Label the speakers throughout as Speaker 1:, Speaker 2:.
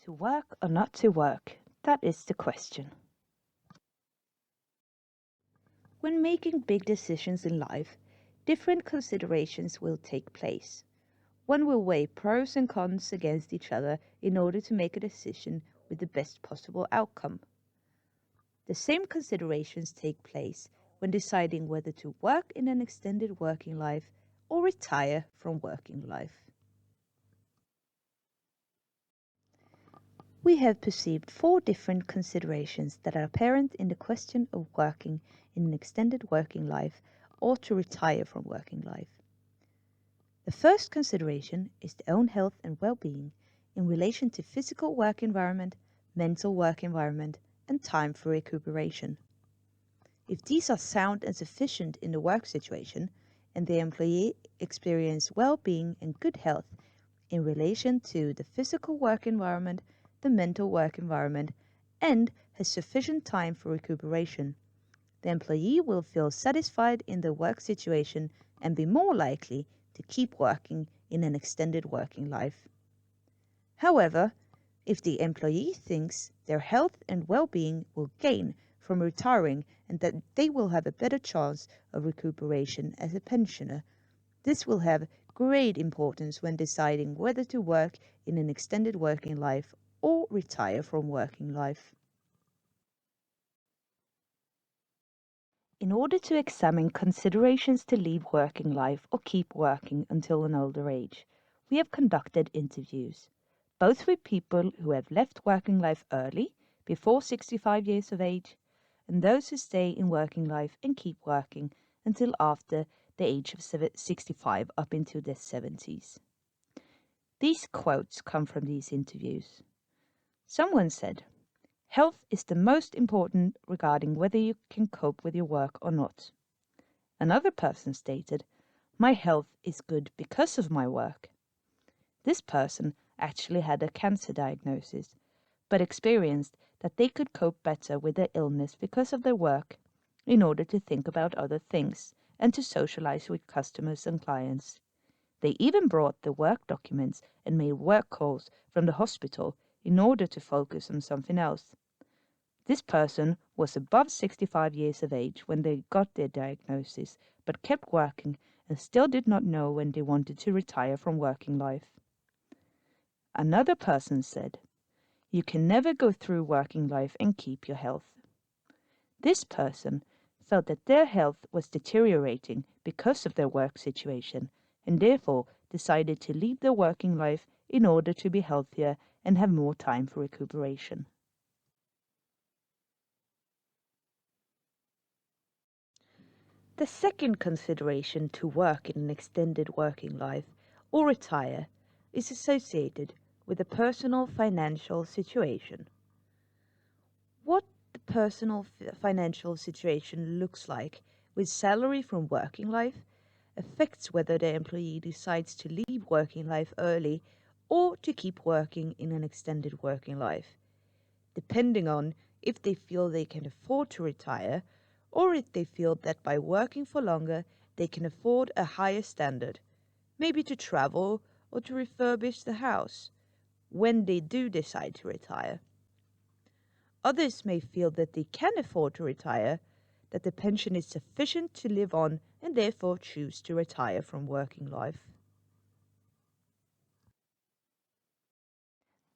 Speaker 1: To work or not to work? That is the question. When making big decisions in life, different considerations will take place. One will weigh pros and cons against each other in order to make a decision with the best possible outcome. The same considerations take place when deciding whether to work in an extended working life or retire from working life. We have perceived 4 different considerations that are apparent in the question of working in an extended working life or to retire from working life. The first consideration is the own health and well-being in relation to physical work environment, mental work environment, and time for recuperation. If these are sound and sufficient in the work situation, and the employee experience well-being and good health in relation to the physical work environment, the mental work environment, and has sufficient time for recuperation, the employee will feel satisfied in the work situation and be more likely to keep working in an extended working life. However, if the employee thinks their health and well-being will gain from retiring and that they will have a better chance of recuperation as a pensioner, this will have great importance when deciding whether to work in an extended working life or retire from working life. In order to examine considerations to leave working life or keep working until an older age, we have conducted interviews, both with people who have left working life early, before 65 years of age, and those who stay in working life and keep working until after the age of 65 up into their 70s. These quotes come from these interviews. Someone said, "Health is the most important regarding whether you can cope with your work or not." Another person stated, "My health is good because of my work." This person actually had a cancer diagnosis, but experienced that they could cope better with their illness because of their work, in order to think about other things and to socialize with customers and clients. They even brought the work documents and made work calls from the hospital in order to focus on something else. This person was above 65 years of age when they got their diagnosis, but kept working and still did not know when they wanted to retire from working life. Another person said, "You can never go through working life and keep your health." This person felt that their health was deteriorating because of their work situation and therefore decided to leave their working life in order to be healthier and have more time for recuperation. The second consideration to work in an extended working life or retire is associated with the personal financial situation. What the personal financial situation looks like with salary from working life affects whether the employee decides to leave working life early or to keep working in an extended working life, depending on if they feel they can afford to retire or if they feel that by working for longer they can afford a higher standard, maybe to travel or to refurbish the house, when they do decide to retire. Others may feel that they can afford to retire, that the pension is sufficient to live on and therefore choose to retire from working life.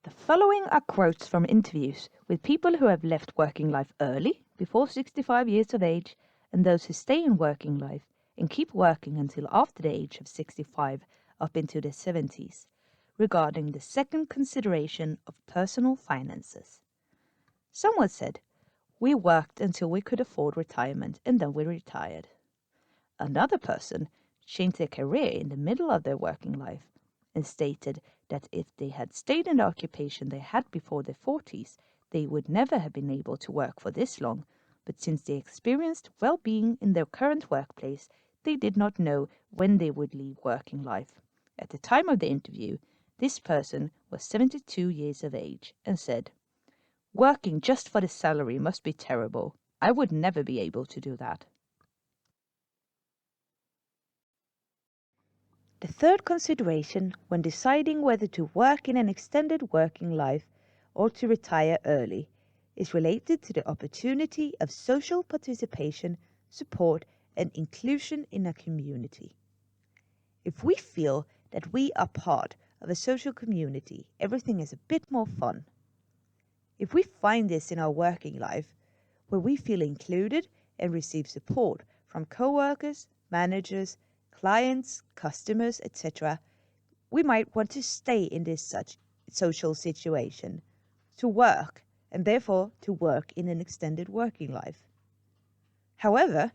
Speaker 1: The following are quotes from interviews with people who have left working life early, before 65 years of age, and those who stay in working life and keep working until after the age of 65 up into their 70s, regarding the second consideration of personal finances. Someone said, "We worked until we could afford retirement and then we retired." Another person changed their career in the middle of their working life and stated that if they had stayed in the occupation they had before their 40s, they would never have been able to work for this long, but since they experienced well-being in their current workplace, they did not know when they would leave working life. At the time of the interview, this person was 72 years of age and said, "Working just for the salary must be terrible. I would never be able to do that." The third consideration when deciding whether to work in an extended working life or to retire early is related to the opportunity of social participation, support, and inclusion in a community. If we feel that we are part of a social community, everything is a bit more fun. If we find this in our working life, where we feel included and receive support from co-workers, managers, clients, customers, etc., we might want to stay in this such social situation, to work, and therefore to work in an extended working life. However,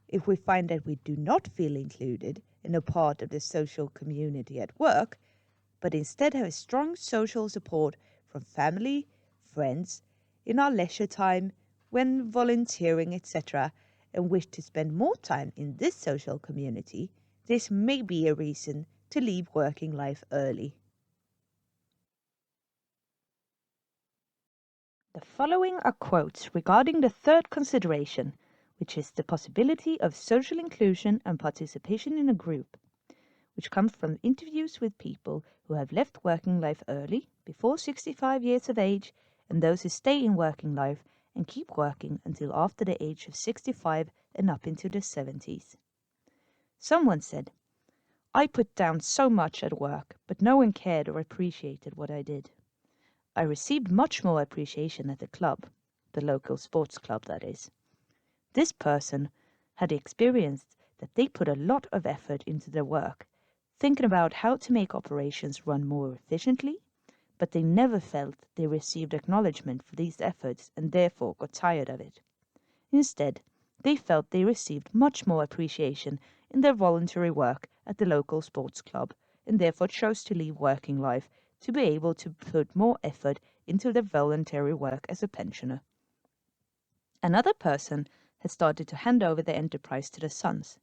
Speaker 1: if we find that we do not feel included and a part of the social community at work, but instead have a strong social support from family, friends, in our leisure time, when volunteering, etc., and wish to spend more time in this social community, this may be a reason to leave working life early. The following are quotes regarding the third consideration, which is the possibility of social inclusion and participation in a group, which comes from interviews with people who have left working life early, before 65 years of age, and those who stay in working life and keep working until after the age of 65 and up into their 70s. Someone said, "I put down so much at work, but no one cared or appreciated what I did. I received much more appreciation at the club," the local sports club that is. This person had experienced that they put a lot of effort into their work, thinking about how to make operations run more efficiently, but they never felt they received acknowledgement for these efforts and therefore got tired of it. Instead, they felt they received much more appreciation in their voluntary work at the local sports club and therefore chose to leave working life to be able to put more effort into their voluntary work as a pensioner. Another person had started to hand over the enterprise to their sons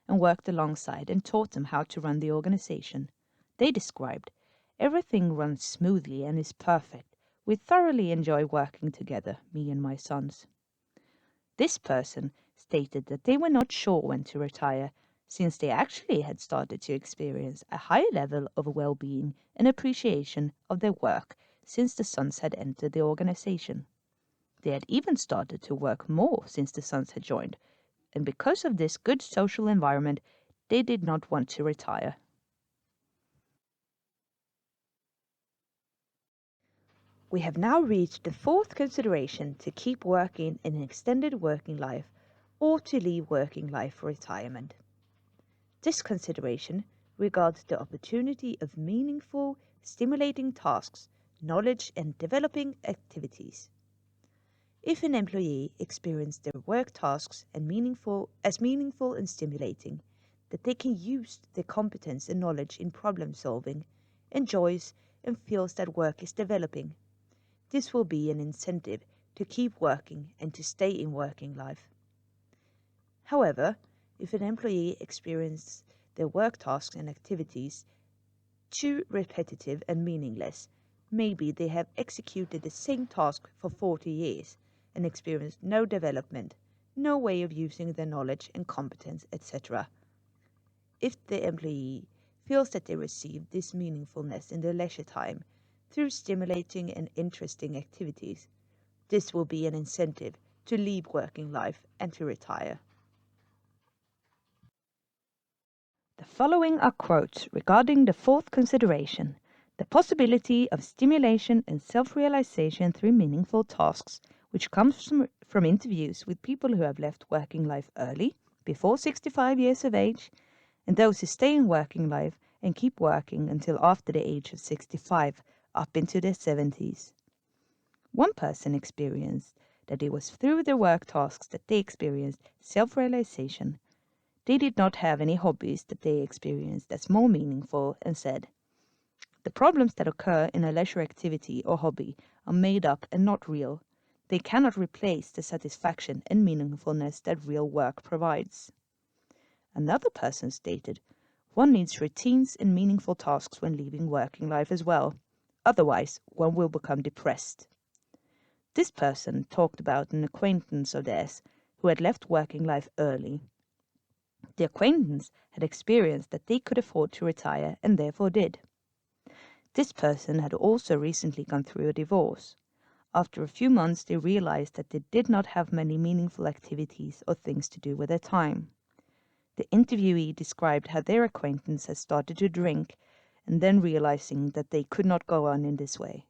Speaker 1: and worked alongside and taught them how to run the organization. They described, "Everything runs smoothly and is perfect. We thoroughly enjoy working together, me and my sons." This person stated that they were not sure when to retire, since they actually had started to experience a higher level of well-being and appreciation of their work since the sons had entered the organization. They had even started to work more since the sons had joined, and because of this good social environment, they did not want to retire. We have now reached the fourth consideration to keep working in an extended working life or to leave working life for retirement. This consideration regards the opportunity of meaningful, stimulating tasks, knowledge and developing activities. If an employee experiences their work tasks as meaningful and stimulating, that they can use their competence and knowledge in problem solving, enjoys and feels that work is developing, this will be an incentive to keep working and to stay in working life. However, if an employee experiences their work tasks and activities too repetitive and meaningless, maybe they have executed the same task for 40 years and experienced no development, no way of using their knowledge and competence, etc. If the employee feels that they receive this meaningfulness in their leisure time through stimulating and interesting activities, this will be an incentive to leave working life and to retire. The following are quotes regarding the fourth consideration, the possibility of stimulation and self-realization through meaningful tasks, which comes from interviews with people who have left working life early, before 65 years of age, and those who stay in working life and keep working until after the age of 65, up into their 70s. One person experienced that it was through their work tasks that they experienced self-realization. They did not have any hobbies that they experienced as more meaningful and said, "The problems that occur in a leisure activity or hobby are made up and not real. They cannot replace the satisfaction and meaningfulness that real work provides." Another person stated, "One needs routines and meaningful tasks when leaving working life as well. Otherwise, one will become depressed." This person talked about an acquaintance of theirs who had left working life early. The acquaintance had experienced that they could afford to retire and therefore did. This person had also recently gone through a divorce. After a few months, they realized that they did not have many meaningful activities or things to do with their time. The interviewee described how their acquaintance had started to drink and then realizing that they could not go on in this way.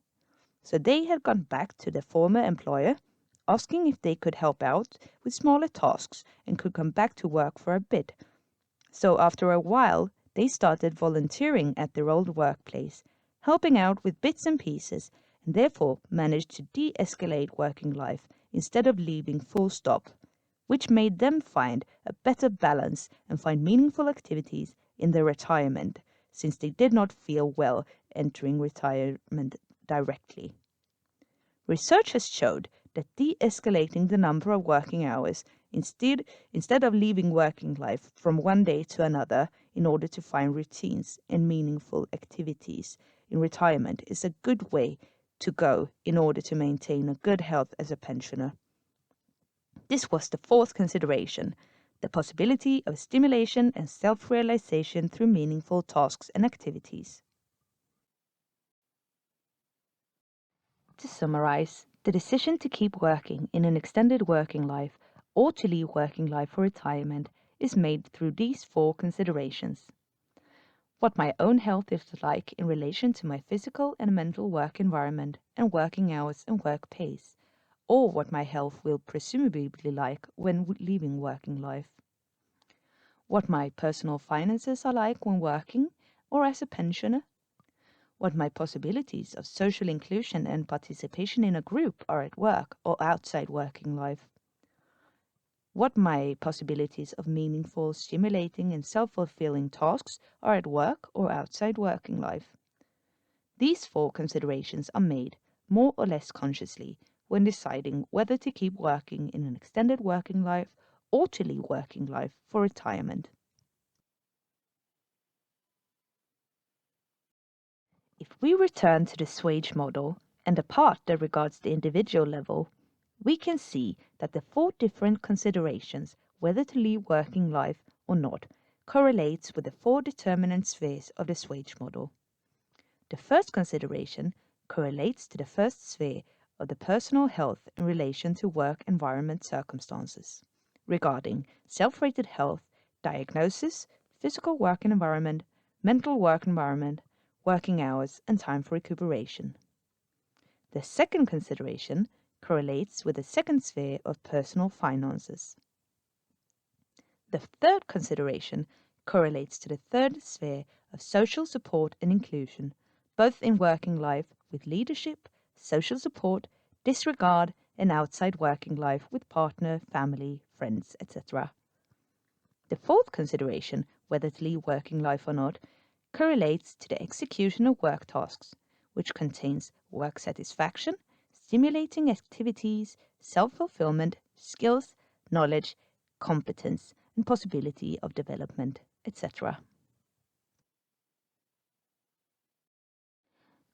Speaker 1: So they had gone back to their former employer, asking if they could help out with smaller tasks and could come back to work for a bit. So after a while, they started volunteering at their old workplace, helping out with bits and pieces, and therefore managed to de-escalate working life instead of leaving full stop, which made them find a better balance and find meaningful activities in their retirement, since they did not feel well entering retirement directly. Research has showed that de-escalating the number of working hours instead of leaving working life from one day to another in order to find routines and meaningful activities in retirement is a good way to go in order to maintain a good health as a pensioner. This was the fourth consideration, the possibility of stimulation and self-realization through meaningful tasks and activities. To summarize, the decision to keep working in an extended working life or to leave working life for retirement is made through these four considerations. What my own health is like in relation to my physical and mental work environment and working hours and work pace, or what my health will presumably be like when leaving working life. What my personal finances are like when working or as a pensioner, what my possibilities of social inclusion and participation in a group are at work or outside working life, what my possibilities of meaningful, stimulating and self-fulfilling tasks are at work or outside working life. These four considerations are made, more or less consciously, when deciding whether to keep working in an extended working life or to leave working life for retirement. If we return to the Swage model and the part that regards the individual level, we can see that the four different considerations, whether to leave working life or not, correlates with the four determinant spheres of the Swage model. The first consideration correlates to the first sphere of the personal health in relation to work environment circumstances, regarding self-rated health, diagnosis, physical work environment, mental work environment, working hours, and time for recuperation. The second consideration correlates with the second sphere of personal finances. The third consideration correlates to the third sphere of social support and inclusion, both in working life with leadership, social support, disregard, and outside working life with partner, family, friends, etc. The fourth consideration, whether to leave working life or not, correlates to the execution of work tasks, which contains work satisfaction, stimulating activities, self-fulfillment, skills, knowledge, competence, and possibility of development, etc.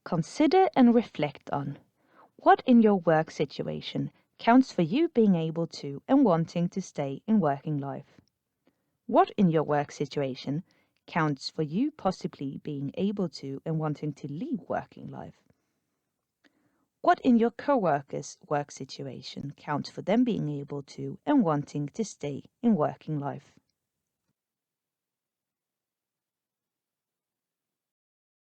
Speaker 1: Consider and reflect on what in your work situation counts for you being able to and wanting to stay in working life. What in your work situation counts for you possibly being able to and wanting to leave working life? What in your co-workers' work situation counts for them being able to and wanting to stay in working life?